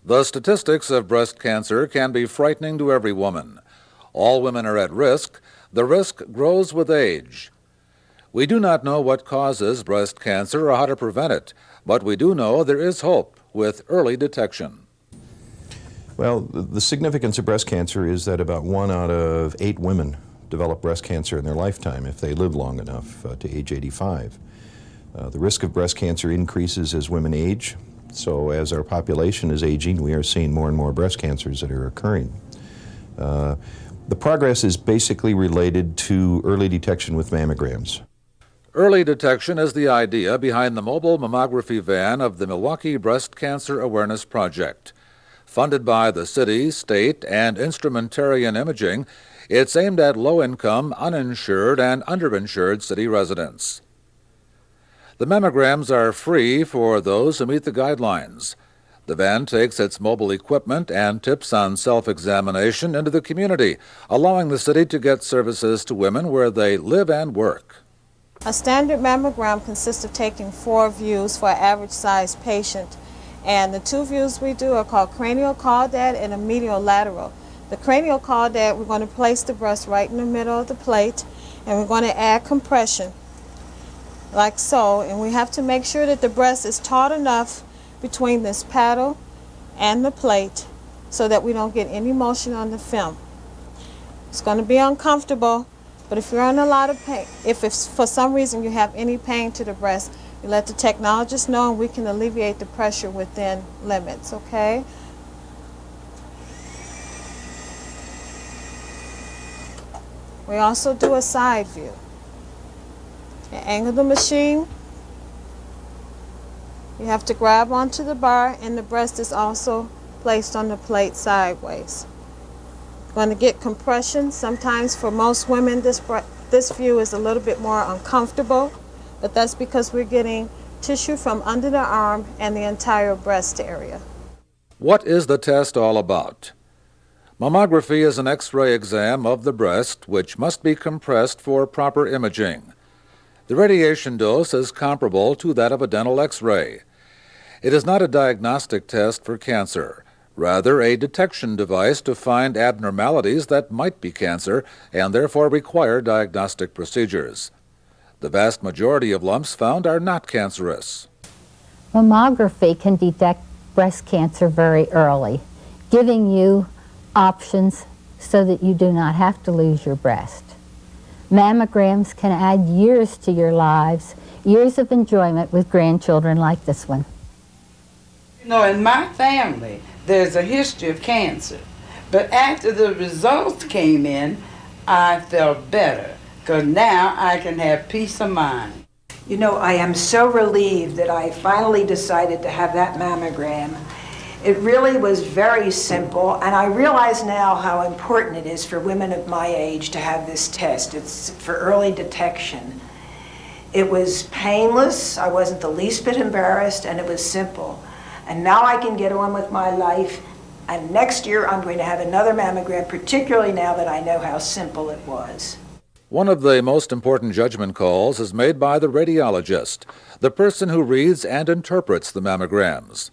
The statistics of breast cancer can be frightening to every woman. All women are at risk. The risk grows with age. We do not know what causes breast cancer or how to prevent it, but we do know there is hope with early detection. Well, the significance of breast cancer is that about 1 out of 8 women develop breast cancer in their lifetime if they live long enough to age 85. The risk of breast cancer increases as women age. So as our population is aging, we are seeing more and more breast cancers that are occurring. The progress is basically related to early detection with mammograms. Early detection is the idea behind the mobile mammography van of the Milwaukee Breast Cancer Awareness Project. Funded by the city, state, and Instrumentarian Imaging, it's aimed at low-income, uninsured, and underinsured city residents. The mammograms are free for those who meet the guidelines. The van takes its mobile equipment and tips on self-examination into the community, allowing the city to get services to women where they live and work. A standard mammogram consists of taking 4 views for an average-sized patient, and the 2 views we do are called cranial caudate and a medial lateral. The cranial caudate, we're going to place the breast right in the middle of the plate, and we're going to add compression, like so, and we have to make sure that the breast is taut enough between this paddle and the plate so that we don't get any motion on the film. It's going to be uncomfortable, but if you're in a lot of pain, if for some reason you have any pain to the breast, you let the technologist know and we can alleviate the pressure within limits, okay? We also do a side view. You angle the machine, you have to grab onto the bar, and the breast is also placed on the plate sideways. Going to get compression. Sometimes for most women this view is a little bit more uncomfortable, but that's because we're getting tissue from under the arm and the entire breast area. What is the test all about? Mammography is an X-ray exam of the breast which must be compressed for proper imaging. The radiation dose is comparable to that of a dental X-ray. It is not a diagnostic test for cancer, rather a detection device to find abnormalities that might be cancer and therefore require diagnostic procedures. The vast majority of lumps found are not cancerous. Mammography can detect breast cancer very early, giving you options so that you do not have to lose your breast. Mammograms can add years to your lives, years of enjoyment with grandchildren like this one. You know, in my family, there's a history of cancer. But after the results came in, I felt better, because now I can have peace of mind. You know, I am so relieved that I finally decided to have that mammogram. It really was very simple, and I realize now how important it is for women of my age to have this test. It's for early detection. It was painless, I wasn't the least bit embarrassed, and it was simple. And now I can get on with my life, and next year I'm going to have another mammogram, particularly now that I know how simple it was. One of the most important judgment calls is made by the radiologist, the person who reads and interprets the mammograms.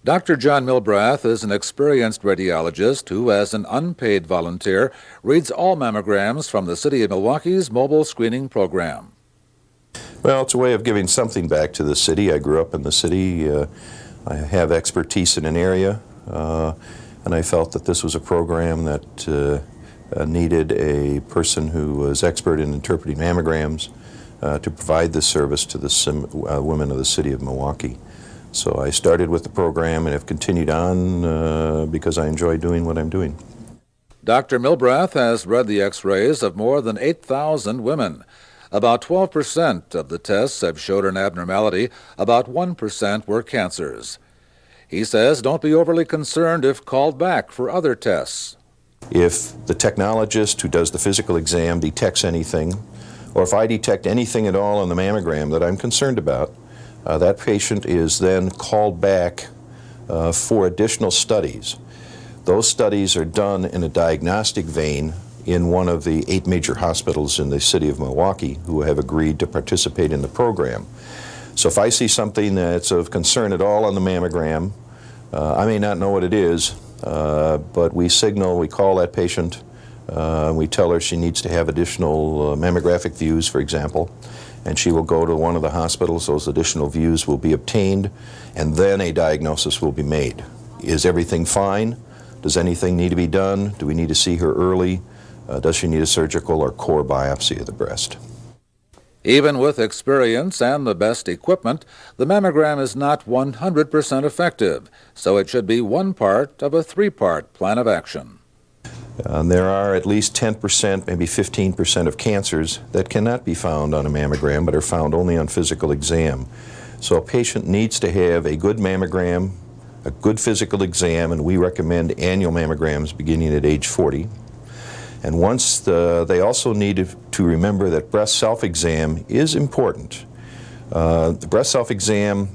Dr. John Milbrath is an experienced radiologist who, as an unpaid volunteer, reads all mammograms from the City of Milwaukee's mobile screening program. Well, it's a way of giving something back to the city. I grew up in the city. I have expertise in an area, and I felt that this was a program that needed a person who was expert in interpreting mammograms to provide this service to the women of the City of Milwaukee. So I started with the program and have continued on because I enjoy doing what I'm doing. Dr. Milbrath has read the X-rays of more than 8,000 women. About 12% of the tests have showed an abnormality. About 1% were cancers. He says don't be overly concerned if called back for other tests. If the technologist who does the physical exam detects anything, or if I detect anything at all on the mammogram that I'm concerned about, that patient is then called back for additional studies. Those studies are done in a diagnostic vein in one of the 8 major hospitals in the city of Milwaukee who have agreed to participate in the program. So if I see something that's of concern at all on the mammogram, I may not know what it is, but we call that patient, we tell her she needs to have additional mammographic views, for example, and she will go to one of the hospitals. Those additional views will be obtained, and then a diagnosis will be made. Is everything fine? Does anything need to be done? Do we need to see her early? Does she need a surgical or core biopsy of the breast? Even with experience and the best equipment, the mammogram is not 100% effective, so it should be one part of a 3-part plan of action. There are at least 10%, maybe 15% of cancers that cannot be found on a mammogram but are found only on physical exam. So a patient needs to have a good mammogram, a good physical exam, and we recommend annual mammograms beginning at age 40. And they also need to remember that breast self-exam is important. The breast self-exam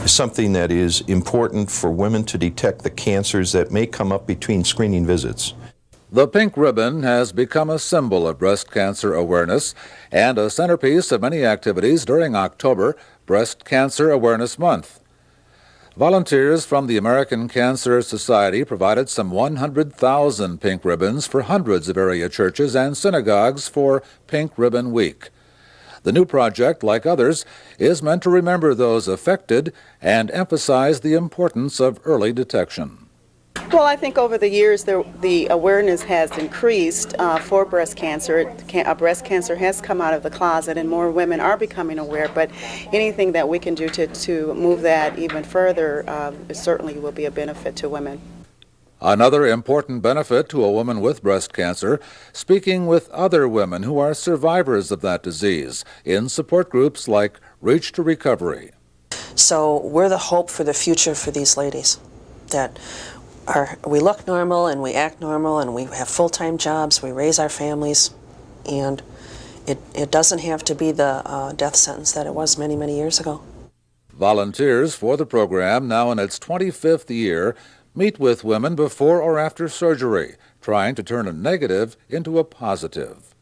is something that is important for women to detect the cancers that may come up between screening visits. The pink ribbon has become a symbol of breast cancer awareness and a centerpiece of many activities during October, Breast Cancer Awareness Month. Volunteers from the American Cancer Society provided some 100,000 pink ribbons for hundreds of area churches and synagogues for Pink Ribbon Week. The new project, like others, is meant to remember those affected and emphasize the importance of early detection. Well, I think over the years the awareness has increased for breast cancer. Breast cancer has come out of the closet and more women are becoming aware, but anything that we can do to move that even further certainly will be a benefit to women. Another important benefit to a woman with breast cancer, speaking with other women who are survivors of that disease in support groups like Reach to Recovery. So we're the hope for the future for these ladies, that we look normal and we act normal and we have full-time jobs, we raise our families, and it doesn't have to be the death sentence that it was many, many years ago. Volunteers for the program, now in its 25th year, meet with women before or after surgery, trying to turn a negative into a positive.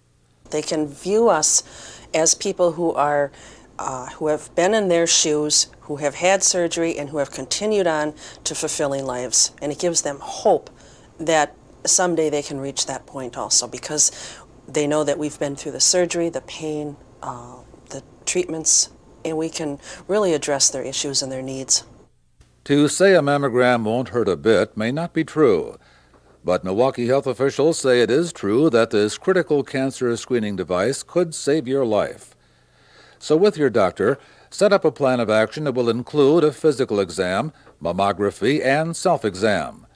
They can view us as people who have been in their shoes, who have had surgery, and who have continued on to fulfilling lives. And it gives them hope that someday they can reach that point also, because they know that we've been through the surgery, the pain, the treatments, and we can really address their issues and their needs. To say a mammogram won't hurt a bit may not be true, but Milwaukee health officials say it is true that this critical cancer screening device could save your life. So with your doctor, set up a plan of action that will include a physical exam, mammography, and self-exam.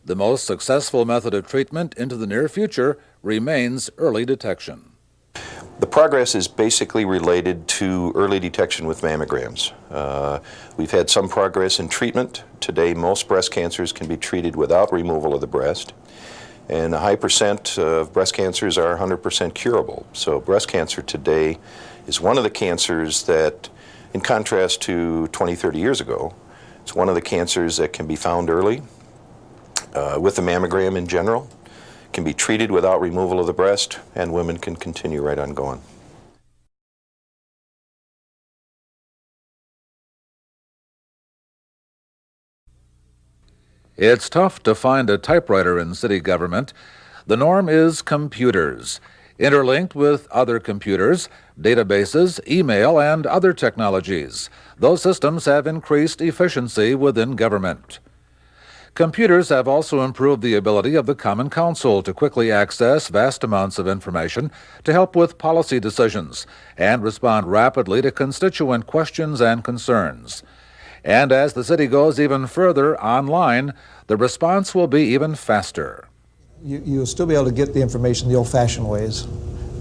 The most successful method of treatment into the near future remains early detection. The progress is basically related to early detection with mammograms. We've had some progress in treatment. Today, most breast cancers can be treated without removal of the breast, and a high percent of breast cancers are 100% curable. So breast cancer today is one of the cancers that, in contrast to 20, 30 years ago, it's one of the cancers that can be found early with the mammogram in general, can be treated without removal of the breast, and women can continue right on going. It's tough to find a typewriter in city government. The norm is computers, interlinked with other computers, databases, email, and other technologies. Those systems have increased efficiency within government. Computers have also improved the ability of the Common Council to quickly access vast amounts of information to help with policy decisions and respond rapidly to constituent questions and concerns. And as the city goes even further online, the response will be even faster. You'll still be able to get the information the old-fashioned ways,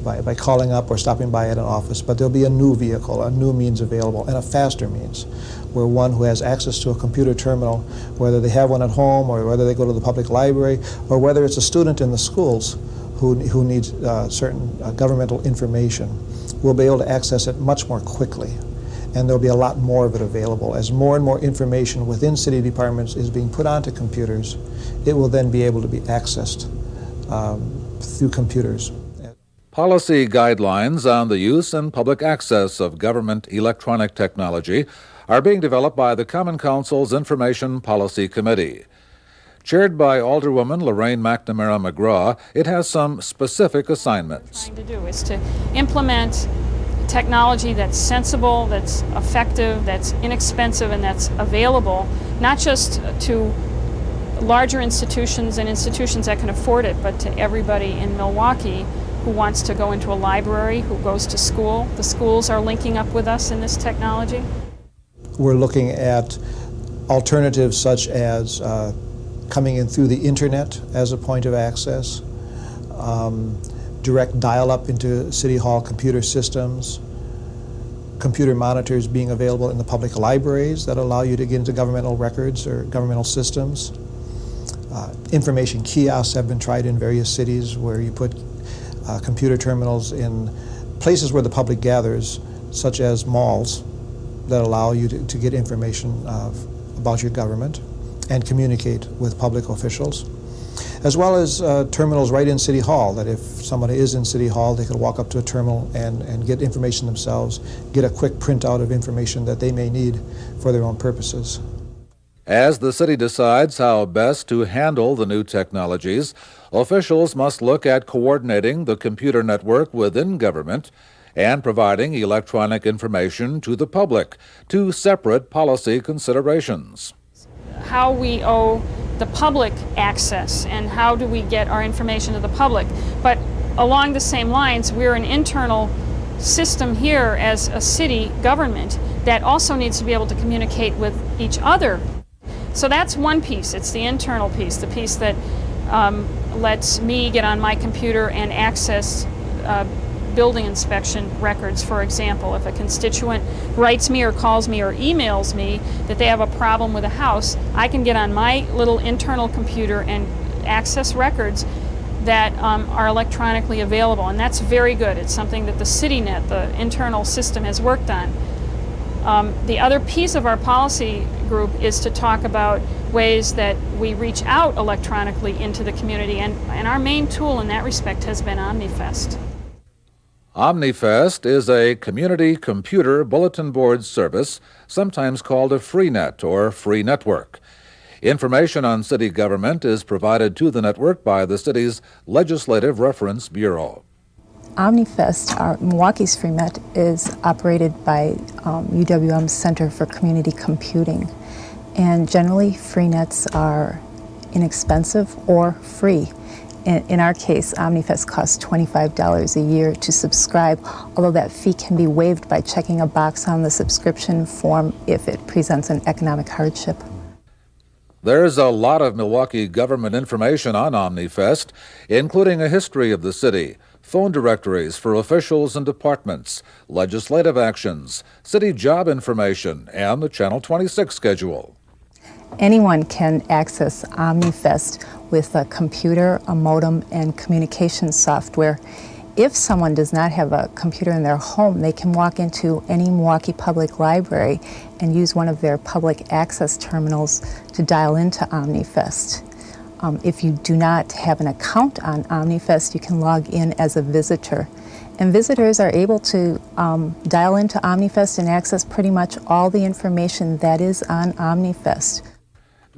by calling up or stopping by at an office, but there'll be a new vehicle, a new means available, and a faster means, where one who has access to a computer terminal, whether they have one at home or whether they go to the public library, or whether it's a student in the schools who needs certain governmental information, will be able to access it much more quickly. And there'll be a lot more of it available. As more and more information within city departments is being put onto computers, it will then be able to be accessed through computers. Policy guidelines on the use and public access of government electronic technology are being developed by the Common Council's Information Policy Committee. Chaired by Alderwoman Lorraine McNamara McGraw, it has some specific assignments. What we're trying to do is to implement technology that's sensible, that's effective, that's inexpensive, and that's available, not just to larger institutions and institutions that can afford it, but to everybody in Milwaukee who wants to go into a library, who goes to school. The schools are linking up with us in this technology. We're looking at alternatives such as coming in through the internet as a point of access, direct dial-up into City Hall computer systems, computer monitors being available in the public libraries that allow you to get into governmental records or governmental systems. Information kiosks have been tried in various cities where you put computer terminals in places where the public gathers, such as malls, that allow you to get information about your government and communicate with public officials, as well as terminals right in City Hall, that if somebody is in City Hall, they could walk up to a terminal and get information themselves, get a quick printout of information that they may need for their own purposes. As the city decides how best to handle the new technologies, officials must look at coordinating the computer network within government and providing electronic information to the public, two separate policy considerations. How we owe the public access and how do we get our information to the public. But along the same lines, we're an internal system here as a city government that also needs to be able to communicate with each other. So that's one piece. It's the internal piece, the piece that lets me get on my computer and access building inspection records, for example. If a constituent writes me or calls me or emails me that they have a problem with a house, I can get on my little internal computer and access records that are electronically available, and that's very good. It's something that the CityNet, the internal system, has worked on. The other piece of our policy group is to talk about ways that we reach out electronically into the community, and our main tool in that respect has been OmniFest. OmniFest is a community computer bulletin board service, sometimes called a freenet or free network. Information on city government is provided to the network by the city's Legislative Reference Bureau. OmniFest, Milwaukee's FreeNet, is operated by UWM's Center for Community Computing. And generally, FreeNets are inexpensive or free. In our case, OmniFest costs $25 a year to subscribe, although that fee can be waived by checking a box on the subscription form if it presents an economic hardship. There's a lot of Milwaukee government information on OmniFest, including a history of the city, phone directories for officials and departments, legislative actions, city job information, and the Channel 26 schedule. Anyone can access OmniFest with a computer, a modem, and communication software. If someone does not have a computer in their home, they can walk into any Milwaukee Public Library and use one of their public access terminals to dial into OmniFest. If you do not have an account on OmniFest, you can log in as a visitor. And visitors are able to dial into OmniFest and access pretty much all the information that is on OmniFest.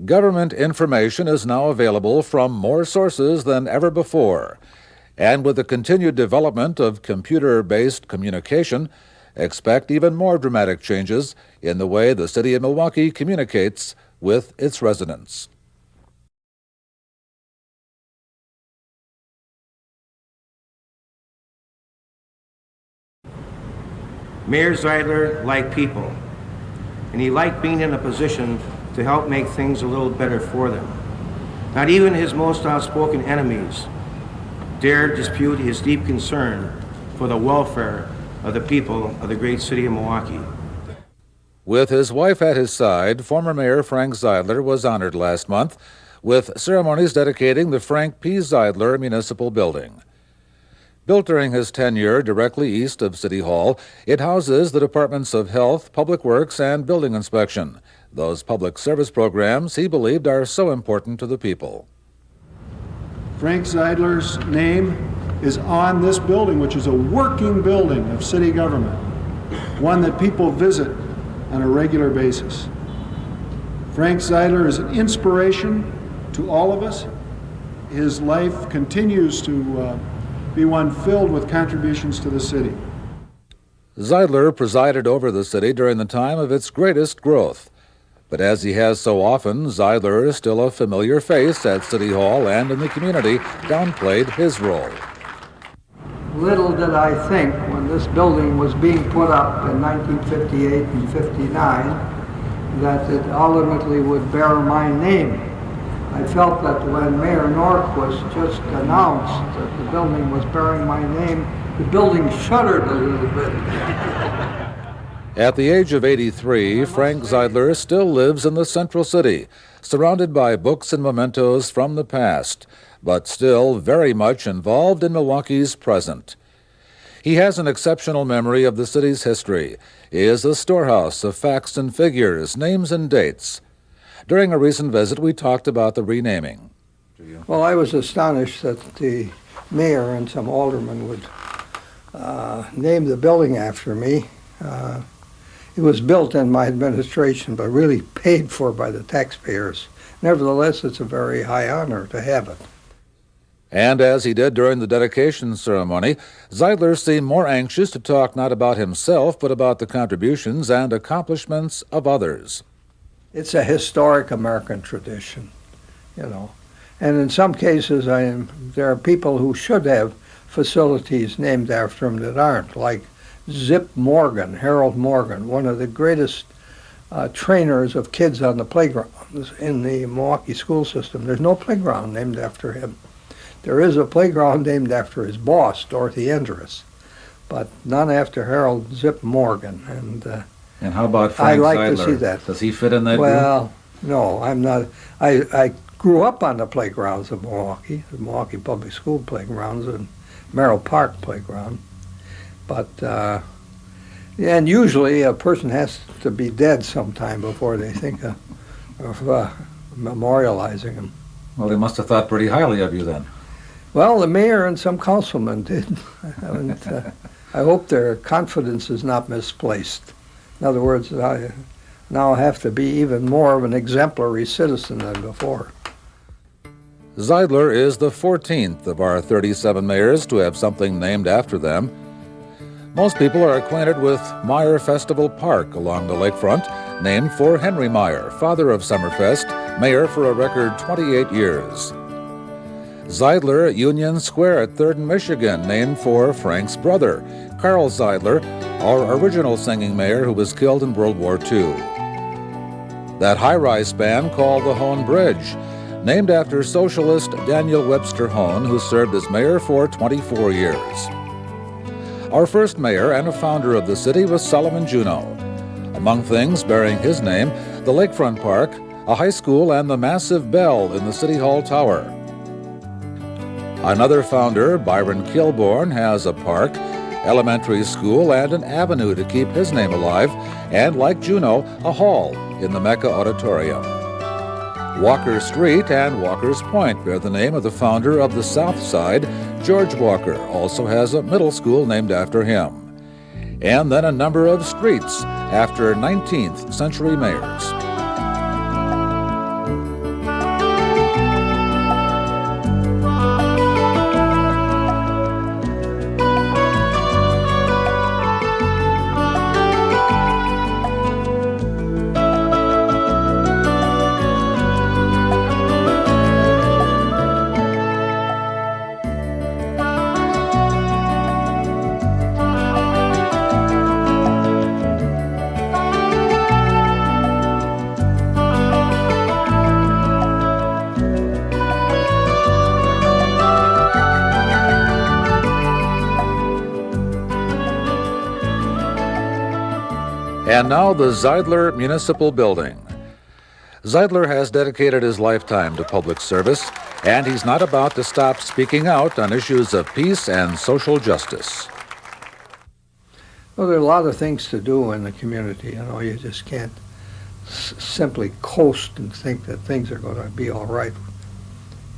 Government information is now available from more sources than ever before. And with the continued development of computer-based communication, expect even more dramatic changes in the way the city of Milwaukee communicates with its residents. Mayor Zeidler liked people, and he liked being in a position to help make things a little better for them. Not even his most outspoken enemies dared dispute his deep concern for the welfare of the people of the great city of Milwaukee. With his wife at his side, former Mayor Frank Zeidler was honored last month with ceremonies dedicating the Frank P. Zeidler Municipal Building. Built during his tenure directly east of City Hall, it houses the Departments of Health, Public Works, and Building Inspection, those public service programs he believed are so important to the people. Frank Zeidler's name is on this building, which is a working building of city government, one that people visit on a regular basis. Frank Zeidler is an inspiration to all of us. His life continues to be one filled with contributions to the city. Zeidler presided over the city during the time of its greatest growth. But as he has so often, Zeidler is still a familiar face at City Hall and in the community, downplayed his role. Little did I think when this building was being put up in 1958 and 59 that it ultimately would bear my name. I felt that when Mayor Nork was just announced that the building was bearing my name, the building shuddered a little bit. At the age of 83, Frank Zeidler still lives in the central city, surrounded by books and mementos from the past, but still very much involved in Milwaukee's present. He has an exceptional memory of the city's history, is a storehouse of facts and figures, names and dates. During a recent visit, we talked about the renaming. Well, I was astonished that the mayor and some aldermen would name the building after me. It was built in my administration, but really paid for by the taxpayers. Nevertheless, it's a very high honor to have it. And as he did during the dedication ceremony, Zeidler seemed more anxious to talk not about himself, but about the contributions and accomplishments of others. It's a historic American tradition, you know. And in some cases, there are people who should have facilities named after them that aren't, like Zip Morgan, Harold Morgan, one of the greatest trainers of kids on the playgrounds in the Milwaukee school system. There's no playground named after him. There is a playground named after his boss, Dorothy Endress, but none after Harold Zip Morgan. And how about Frank I like Zeidler? to see that. Does he fit in that Well, no, I'm not. I grew up on the playgrounds of Milwaukee, the Milwaukee Public School playgrounds and Merrill Park playground. But, and usually a person has to be dead sometime before they think of memorializing him. Well, they must have thought pretty highly of you then. Well, the mayor and some councilmen did. And, I hope their confidence is not misplaced. In other words, I now have to be even more of an exemplary citizen than before. Zeidler is the 14th of our 37 mayors to have something named after them. Most people are acquainted with Meyer Festival Park along the lakefront, named for Henry Meyer, father of Summerfest, mayor for a record 28 years. Zeidler Union Square at 3rd and Michigan, named for Frank's brother, Carl Zeidler, our original singing mayor who was killed in World War II. That high-rise span called the Hone Bridge, named after socialist Daniel Webster Hone, who served as mayor for 24 years. Our first mayor and a founder of the city was Solomon Juneau. Among things bearing his name, the lakefront park, a high school, and the massive bell in the City Hall tower. Another founder, Byron Kilborn, has a park, elementary school, and an avenue to keep his name alive, and like Juneau, a hall in the Mecca Auditorium. Walker Street and Walker's Point bear the name of the founder of the South Side. George Walker also has a middle school named after him. And then a number of streets after 19th century mayors. And now the Zeidler Municipal Building. Zeidler has dedicated his lifetime to public service, and he's not about to stop speaking out on issues of peace and social justice. Well, there are a lot of things to do in the community. You know, you just can't simply coast and think that things are going to be all right.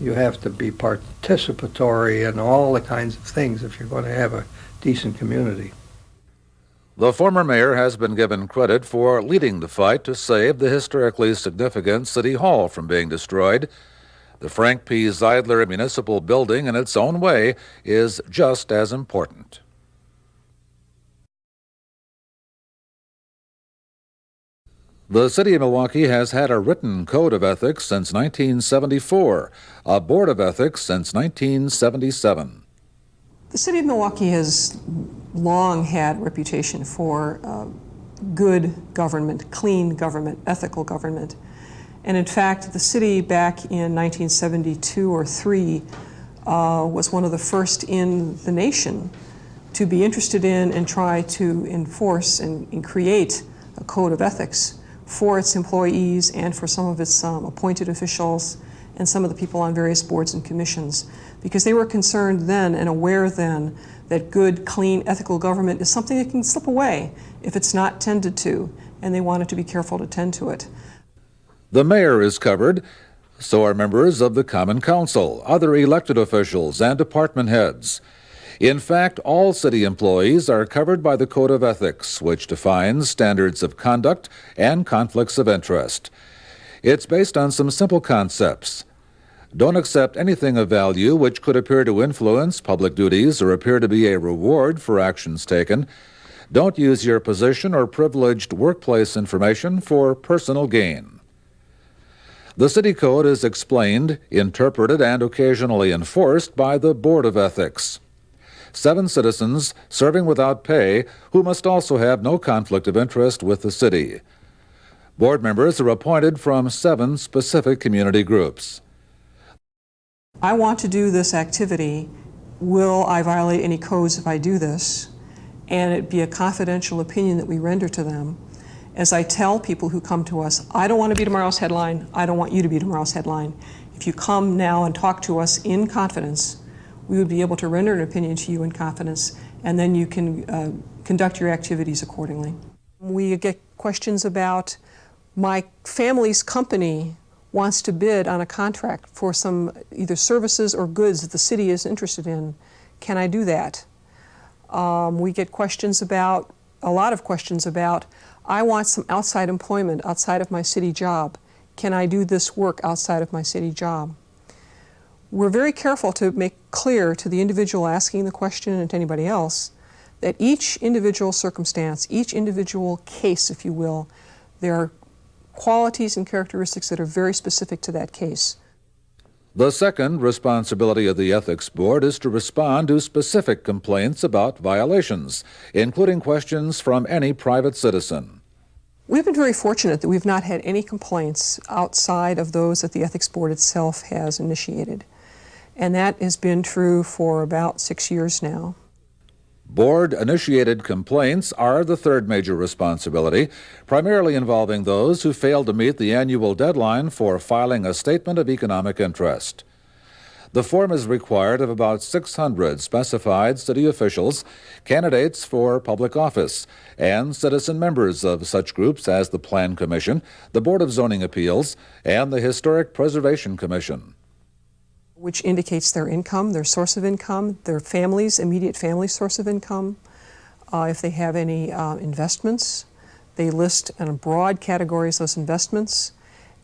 You have to be participatory in all the kinds of things if you're going to have a decent community. The former mayor has been given credit for leading the fight to save the historically significant City Hall from being destroyed. The Frank P. Zeidler Municipal Building, in its own way, is just as important. The City of Milwaukee has had a written code of ethics since 1974, a board of ethics since 1977. The City of Milwaukee has long had a reputation for good government, clean government, ethical government. And in fact, the city back in 1972 or 3 was one of the first in the nation to be interested in and try to enforce and create a code of ethics for its employees and for some of its appointed officials and some of the people on various boards and commissions, because they were concerned then and aware then that good, clean, ethical government is something that can slip away if it's not tended to, and they wanted to be careful to tend to it. The mayor is covered, so are members of the Common Council, other elected officials, and department heads. In fact, all city employees are covered by the Code of Ethics, which defines standards of conduct and conflicts of interest. It's based on some simple concepts. Don't accept anything of value which could appear to influence public duties or appear to be a reward for actions taken. Don't use your position or privileged workplace information for personal gain. The City Code is explained, interpreted, and occasionally enforced by the Board of Ethics. 7 citizens serving without pay who must also have no conflict of interest with the city. Board members are appointed from 7 specific community groups. I want to do this activity. Will I violate any codes if I do this? And it be a confidential opinion that we render to them. As I tell people who come to us, I don't want to be tomorrow's headline. I don't want you to be tomorrow's headline. If you come now and talk to us in confidence, we would be able to render an opinion to you in confidence, and then you can conduct your activities accordingly. We get questions about my family's company wants to bid on a contract for some either services or goods that the city is interested in. Can I do that? We get questions about, a lot of questions about, I want some outside employment outside of my city job. Can I do this work outside of my city job? We're very careful to make clear to the individual asking the question and to anybody else that each individual circumstance, each individual case, if you will, there are qualities and characteristics that are very specific to that case. The second responsibility of the Ethics Board is to respond to specific complaints about violations, including questions from any private citizen. We've been very fortunate that we've not had any complaints outside of those that the Ethics Board itself has initiated. And that has been true for about 6 years now. Board-initiated complaints are the third major responsibility, primarily involving those who fail to meet the annual deadline for filing a statement of economic interest. The form is required of about 600 specified city officials, candidates for public office, and citizen members of such groups as the Plan Commission, the Board of Zoning Appeals, and the Historic Preservation Commission. Which indicates their income, their source of income, their family's immediate family source of income. If they have any investments, they list in broad categories those investments,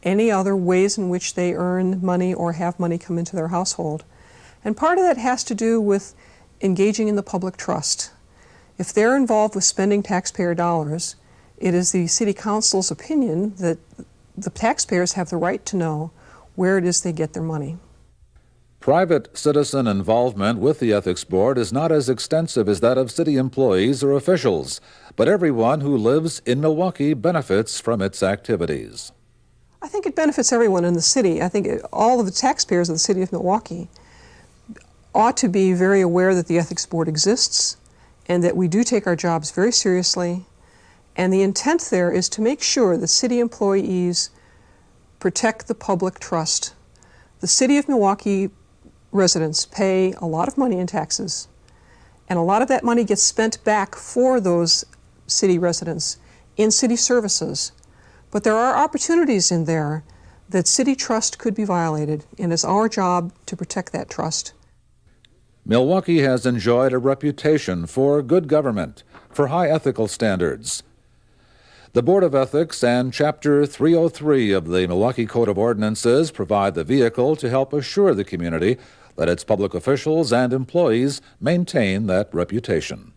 any other ways in which they earn money or have money come into their household. And part of that has to do with engaging in the public trust. If they're involved with spending taxpayer dollars, it is the City Council's opinion that the taxpayers have the right to know where it is they get their money. Private citizen involvement with the Ethics Board is not as extensive as that of city employees or officials, but everyone who lives in Milwaukee benefits from its activities. I think it benefits everyone in the city. I think all of the taxpayers of the city of Milwaukee ought to be very aware that the Ethics Board exists and that we do take our jobs very seriously And the intent there is to make sure that city employees protect the public trust. The City of Milwaukee residents pay a lot of money in taxes, and a lot of that money gets spent back for those city residents in city services. But there are opportunities in there that city trust could be violated, and it's our job to protect that trust. Milwaukee has enjoyed a reputation for good government, for high ethical standards. The Board of Ethics and Chapter 303 of the Milwaukee Code of Ordinances provide the vehicle to help assure the community that its public officials and employees maintain that reputation.